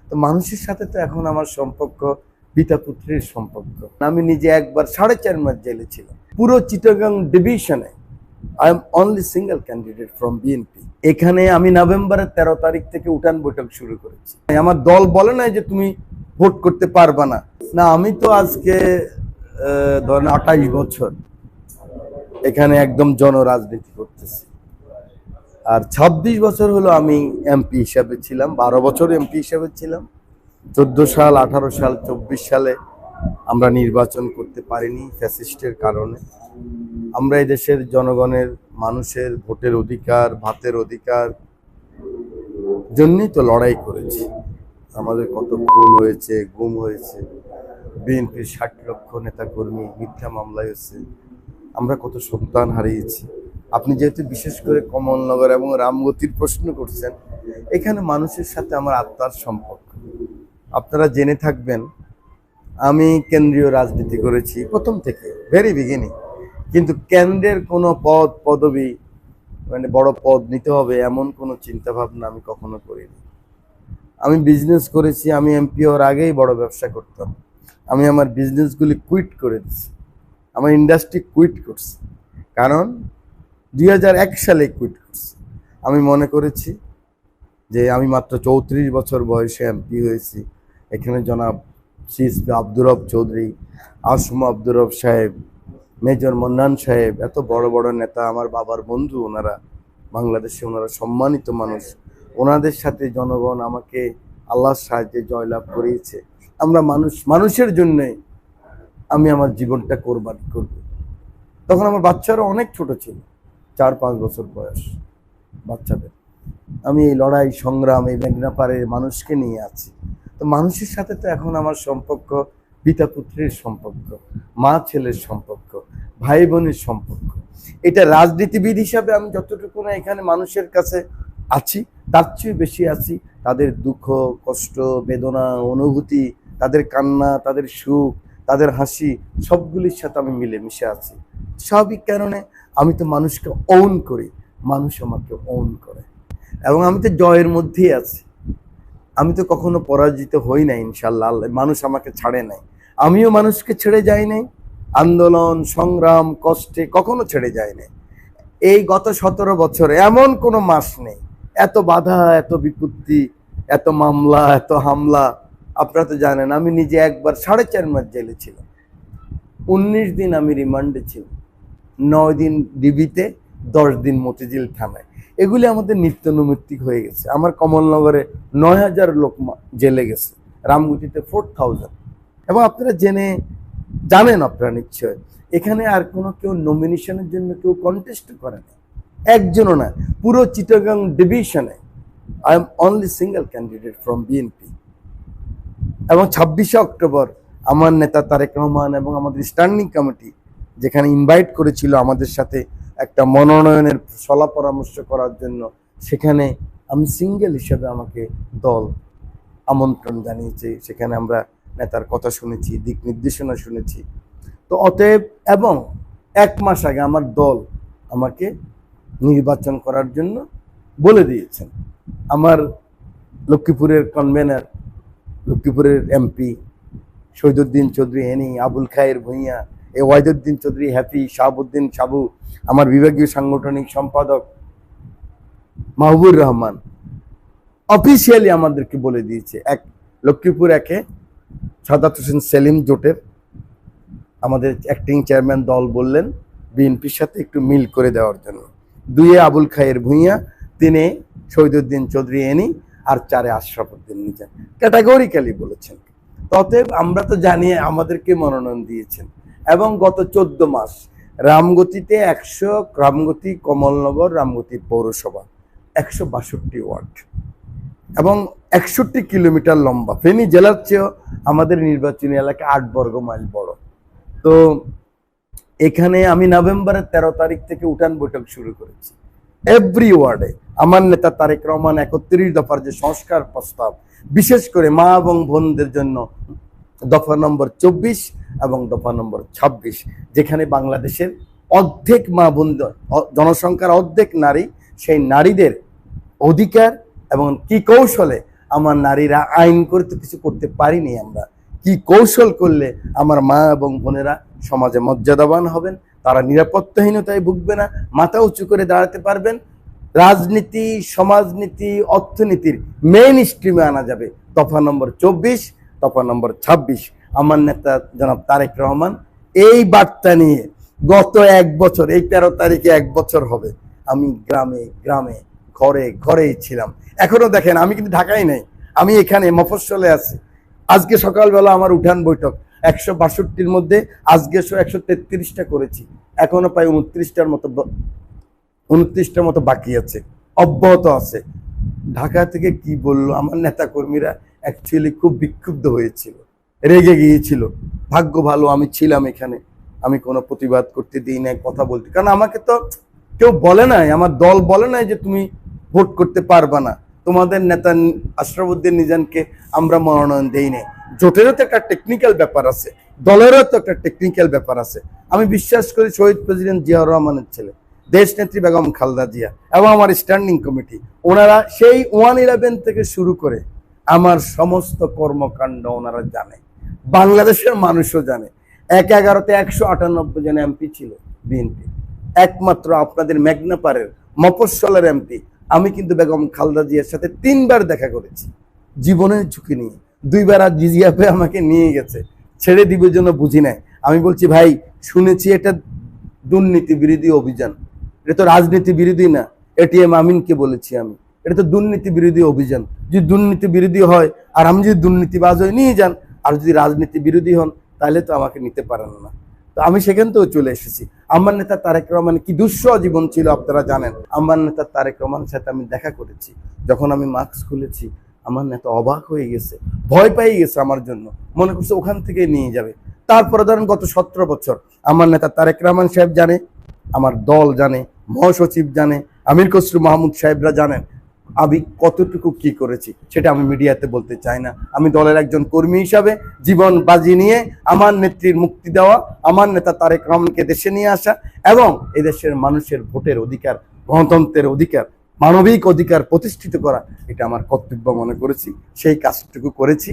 তো মানুষের সাথে তো এখন আমার সম্পর্ক পিতা পুত্রের সম্পর্ক। আমি নিজে একবার 4.5 মাস জেলে ছিলাম। পুরো চিটাগাং ডিভিশনে I am only single candidate from BNP. এখানে আমি নভেম্বরের 13 তারিখ থেকে উঠান বৈঠক শুরু করেছি। আমার দল বলে না যে তুমি ভোট করতে পারবা না। না, আমি তো আজকে ধরেন 28 বছর এখানে একদম জনরাজনীতি করতেছি। আর 26 বছর হলো আমি এমপি হিসাবে ছিলাম, 12 বছর এমপি হিসাবে ছিলাম। 14 সাল, 18 সাল, 24 সালে আমরা নির্বাচন করতে পারিনি ফ্যাসিস্টের কারণে। আমরা এই দেশের জনগণের, মানুষের ভোটের অধিকার, ভাতের অধিকার জন্যই তো লড়াই করেছি। আমাদের কত খুন হয়েছে, গুম হয়েছে, বিএনপির 60 লক্ষ নেতাকর্মী মিথ্যা মামলায় হয়েছে, আমরা কত সন্তান হারিয়েছি। আপনি যেহেতু বিশেষ করে কমলনগর এবং রামগতির প্রশ্ন করছেন, এখানে মানুষের সাথে আমার আত্মার সম্পর্ক। আপনারা জেনে থাকবেন আমি কেন্দ্রীয় রাজনীতি করেছি প্রথম থেকে, ভেরি বিগিনিং। কিন্তু কেন্দ্রের কোনো পদ পদবি মানে বড় পদ নিতে হবে এমন কোনো চিন্তা ভাবনা আমি কখনো করিনি। আমি বিজনেস করেছি, আমি এমপি হওয়ার আগেই বড় ব্যবসা করতাম। আমি আমার বিজনেসগুলি কুইট করে দিচ্ছি, আমার ইন্ডাস্ট্রি কুইট করছি। কারণ 2001 সালে কুইট করছি। আমি মনে করেছি যে আমি মাত্র 34 বছর বয়সে এমপি হয়েছি। এখানে জনাব সিএসপি আব্দুর রব চৌধুরী, আসম আব্দুর রব সাহেব, মেজর মন্নান সাহেব, এত বড় বড় নেতা, আমার বাবার বন্ধু, ওনারা বাংলাদেশে, ওনারা সম্মানিত মানুষ। ওনাদের সাথে জনগণ আমাকে আল্লাহর সাহায্যে জয়লাভ করিয়েছে। আমরা মানুষের জন্যে আমি আমার জীবনটা কোরবানি করব। তখন আমার বাচ্চারা অনেক ছোট ছিল, 4-5 বছর বয়স বাচ্চাদের। আমি এই লড়াই সংগ্রাম, এই মেঘনাপাড়ের মানুষকে নিয়ে আছি। তো মানুষের সাথে তো এখন আমার সম্পর্ক পিতা পুত্রের সম্পর্ক, মা ছেলের সম্পর্ক, ভাই বোনের সম্পর্ক। এটা রাজনীতিবিদ হিসাবে আমি যতটুকু না এখানে মানুষের কাছে আছি, তার চেয়ে বেশি আছি তাদের দুঃখ, কষ্ট, বেদনা, অনুভূতি, তাদের কান্না, তাদের সুখ, তাদের হাসি, সবগুলির সাথে আমি মিলেমিশে আছি। স্বাভাবিক কারণে আমি তো মানুষকে ওন করি, মানুষ আমাকে ওন করে, এবং আমি তো জয়ের মধ্যেই আছি। আমি তো কখনো পরাজিত হই নাই, ইনশাল্লাহ। মানুষ আমাকে ছাড়ে নাই, আমিও মানুষকে ছেড়ে যাই নাই। আন্দোলন, সংগ্রাম, কষ্টে কখনো ছেড়ে যাই নাই। এই গত 17 বছরে এমন কোনো মাস নেই, এত বাধা, এত বিপত্তি, এত মামলা, এত হামলা। আপনারা তো জানেন আমি নিজে একবার 4.5 মাস জেলে ছিলাম। 19 দিন আমি রিমান্ডে ছিলাম, 9 দিন ডিবিতে, 10 দিন মতিঝিল থানায়। এগুলি আমাদের নিত্য নৈমিত্তিক হয়ে গেছে। আমার কমলনগরে 9,000 লোক জেলে গেছে, রামগতিতে 4,000। এবং আপনারা জানেন আপনারা নিশ্চয়, এখানে আর কোনো কেউ নমিনেশনের জন্য কেউ কন্টেস্ট করে না, একজনও না। পুরো চিটাগাং ডিভিশনে I am only single candidate from BNP. এবং 26শে অক্টোবর আমার নেতা তারেক রহমান এবং আমাদের স্ট্যান্ডিং কমিটি যেখানে ইনভাইট করেছিল আমাদের সাথে একটা মনোনয়নের সলা পরামর্শ করার জন্য, সেখানে আমি সিঙ্গেল হিসেবে আমাকে দল আমন্ত্রণ জানিয়েছে। সেখানে আমরা নেতার কথা শুনেছি, দিক নির্দেশনা শুনেছি। তো অতএব, এবং 1 মাস আগে আমার দল আমাকে নির্বাচন করার জন্য বলে দিয়েছেন। আমার লক্ষ্মীপুরের কনভেনার, লক্ষ্মীপুরের এমপি শহীদুদ্দিন চৌধুরী এনি, আবুল খায়ের ভূঁইয়া, এ ওয়াহিদুদ্দিন চৌধুরী হ্যাপি, শাহাবুদ্দিন সাবু, আমার বিভাগীয় সাংগঠনিক সম্পাদক মাহবুবুর রহমান অফিসিয়ালি আমাদেরকে বলে দিয়েছে। লক্ষ্মীপুর 1-এ সাদাত হোসেন সেলিম জোটের আমাদের অ্যাক্টিং চেয়ারম্যান দল বললেন বিএনপির সাথে একটু মিল করে দেওয়ার জন্য। 2-এ আবুল খায়ের ভূঁইয়া, 3-এ শহীদুদ্দিন চৌধুরী এনি, আর 4-এ আশরাফুদ্দিন মিজান। ক্যাটাগরিক্যালি বলেছেন। অতএব আমরা তো জানি আমাদেরকে মনোনয়ন দিয়েছেন। এবং গত 14 মাস রামগতিতে 100, রামগতি, কমলনগর, রামগতি পৌরসভা 162 ওয়ার্ড এবং 61 কিলোমিটার লম্বা। ফেনী জেলার চেয়েও আমাদের নির্বাচনী এলাকা 8 বর্গ মাইল বড়। তো এখানে আমি নভেম্বরের 13 তারিখ থেকে উঠান বৈঠক শুরু করেছি। এভরি ওয়ার্ডে আমার নেতা তারেক রহমান 31 দফার যে সংস্কার প্রস্তাব, বিশেষ করে মা এবং বোনদের জন্য দফা নম্বর 24 এবং দফা নম্বর 26, যেখানে বাংলাদেশের অর্ধেক মা বোন, জনসংখ্যার অর্ধেক নারী, সেই নারীদের অধিকার এবং কি কৌশলে আমার নারীরা আইন করে তো কিছু করতে পারিনি আমরা। কি কৌশল করলে আমার মা এবং বোনেরা সমাজে মর্যাদাবান হবেন, তারা নিরাপত্তাহীনতায় ভুগবে না, মাথা উঁচু করে দাঁড়াতে পারবেন, রাজনীতি, সমাজনীতি, অর্থনীতির মেইন স্ট্রিমে আনা যাবে। দফা নম্বর 24, দফা নম্বর 26। আমার নেতা জনাব তারেক রহমান এই বার্তা নিয়ে গত 1 বছর, এই 13 তারিখে 1 বছর হবে, আমি গ্রামে গ্রামে ঘরে ঘরেই ছিলাম। এখনো দেখেন আমি কিন্তু ঢাকায় নেই, আমি এখানে মফস্বলে আছি। আজকে সকালবেলা আমার উঠান বৈঠক 162-র মধ্যে আজকে 133টা করেছি, এখনো প্রায় 29টার মতো বাকি আছে, অব্যাহত আছে। ঢাকা থেকে কি বললো আমার নেতা কর্মীরা অ্যাকচুয়ালি খুব বিক্ষুব্ধ হয়েছিল, রেগে গিয়েছিল। ভাগ্য ভালো আমি ছিলাম এখানে, আমি কোনো প্রতিবাদ করতে দিই নাই, কথা বলতে, কারণ আমাকে তো কেউ বলে নাই, আমার দল বলে নাই যে তুমি ভোট করতে পারবা না, তোমাদের নেতা আশরাফুদ্দিন নিজানকে আমরা মনোনয়ন দেই নাই। জোটেরও তো একটা টেকনিক্যাল ব্যাপার আছে, দলেরও তো একটা টেকনিক্যাল ব্যাপার আছে। আমি বিশ্বাস করি শহীদ প্রেসিডেন্ট জিয়াউর রহমানের ছেলে দেশ নেত্রী বেগম খালেদা জিয়া এবং আমার স্ট্যান্ডিং কমিটি, ওনারা সেই 111 থেকে শুরু করে আমার সমস্ত কর্মকাণ্ড ওনারা জানে, বাংলাদেশের মানুষও জানে। 111-তে 198 জন এমপি ছিল বিএনপি, একমাত্র আপনাদের মেঘনাপাড়ের মফস্বলের এমপি আমি কিন্তু বেগম খালেদা জিয়ার সাথে 3 বার দেখা করেছি, জীবনের ঝুঁকি নিয়ে। 2 বার আর জিজিএফে আমাকে নিয়ে গেছে, ছেড়ে দিবে জন্য বুঝি নাই। আমি বলছি ভাই শুনেছি এটা দুর্নীতি বিরোধী অভিযান, এটা তো রাজনীতি বিরোধী না, এটিএম আমিনকে বলেছি আমি, এটা তো দুর্নীতি বিরোধী অভিযান। যদি দুর্নীতি বিরোধী হয় আর আমি যদি দুর্নীতিবাজ হয়ে নিয়ে যান, আর যদি রাজনীতি বিরোধী হন তাহলে তো আমাকে নিতে পারেন না। তো আমি সেখান থেকেও চলে এসেছি। আমার নেতা তারেক রহমানের কি দুঃসহ জীবন ছিল আপনারা জানেন। আমার নেতা তারেক রহমানের সাথে আমি দেখা করেছি, যখন আমি মাস্ক খুলেছি আমার নেতা অবাক হয়ে গেছে, ভয় পেয়ে গেছে আমার জন্য, মনে করছে ওখান থেকে নিয়ে যাবে। তারপরে ধরেন গত 17 বছর আমার নেতা তারেক রহমান সাহেব জানে, আমার দল জানে, মহাসচিব জানে, আমির খসরু মাহমুদ সাহেবরা জানেন আমি কতটুকু কি করেছি, সেটা আমি মিডিয়াতে বলতে চাই না। আমি দলের একজন কর্মী হিসাবে জীবন বাজি নিয়ে আমার নেত্রীর মুক্তি দেওয়া, আমার নেতা তারেক রহমানকে দেশে নিয়ে আসা এবং এদেশের মানুষের ভোটের অধিকার, গণতন্ত্রের অধিকার, মানবিক অধিকার প্রতিষ্ঠিত করা, এটা আমার কর্তব্য মনে করেছি, সেই কাজটুকু করেছি।